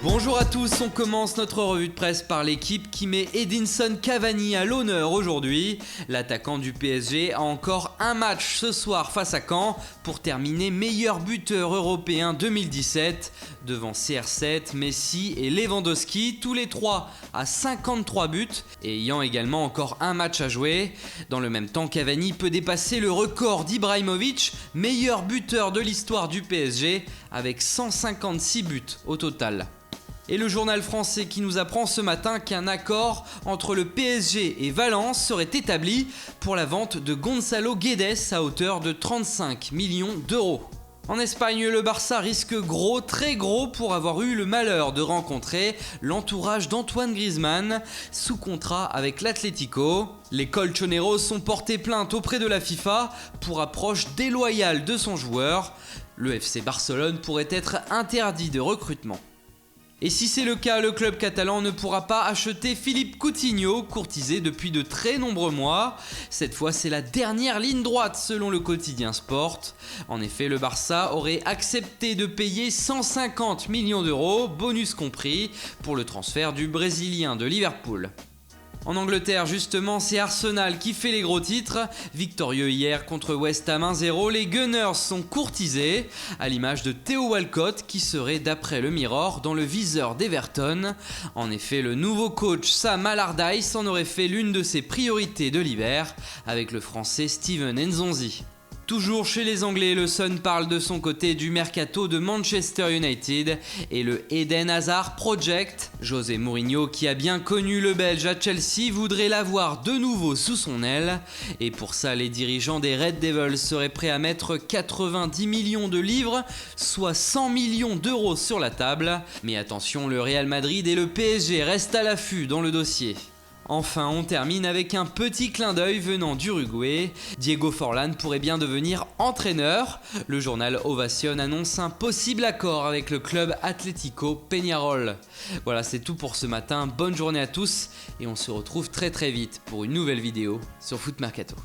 Bonjour à tous, on commence notre revue de presse par l'équipe qui met Edinson Cavani à l'honneur aujourd'hui. L'attaquant du PSG a encore un match ce soir face à Caen pour terminer meilleur buteur européen 2017 devant CR7, Messi et Lewandowski, tous les trois à 53 buts et ayant également encore un match à jouer. Dans le même temps, Cavani peut dépasser le record d'Ibrahimovic, meilleur buteur de l'histoire du PSG avec 156 buts au total. Et le journal français qui nous apprend ce matin qu'un accord entre le PSG et Valence serait établi pour la vente de Gonzalo Guedes à hauteur de 35 millions d'euros. En Espagne, le Barça risque gros, très gros, pour avoir eu le malheur de rencontrer l'entourage d'Antoine Griezmann sous contrat avec l'Atlético. Les colchoneros sont portés plainte auprès de la FIFA pour approche déloyale de son joueur. Le FC Barcelone pourrait être interdit de recrutement. Et si c'est le cas, le club catalan ne pourra pas acheter Philippe Coutinho, courtisé depuis de très nombreux mois. Cette fois, c'est la dernière ligne droite selon le quotidien Sport. En effet, le Barça aurait accepté de payer 150 millions d'euros, bonus compris, pour le transfert du Brésilien de Liverpool. En Angleterre, justement, c'est Arsenal qui fait les gros titres. Victorieux hier contre West Ham 1-0, les Gunners sont courtisés, à l'image de Theo Walcott qui serait, d'après le Mirror, dans le viseur d'Everton. En effet, le nouveau coach Sam Allardyce en aurait fait l'une de ses priorités de l'hiver, avec le français Steven Nzonzi. Toujours chez les Anglais, le Sun parle de son côté du mercato de Manchester United et le Eden Hazard Project. José Mourinho, qui a bien connu le Belge à Chelsea, voudrait l'avoir de nouveau sous son aile. Et pour ça, les dirigeants des Red Devils seraient prêts à mettre 90 millions de livres, soit 100 millions d'euros sur la table. Mais attention, le Real Madrid et le PSG restent à l'affût dans le dossier. Enfin, on termine avec un petit clin d'œil venant d'Uruguay. Diego Forlán pourrait bien devenir entraîneur. Le journal Ovation annonce un possible accord avec le club Atlético Peñarol. Voilà, c'est tout pour ce matin. Bonne journée à tous et on se retrouve très vite pour une nouvelle vidéo sur Foot Mercato.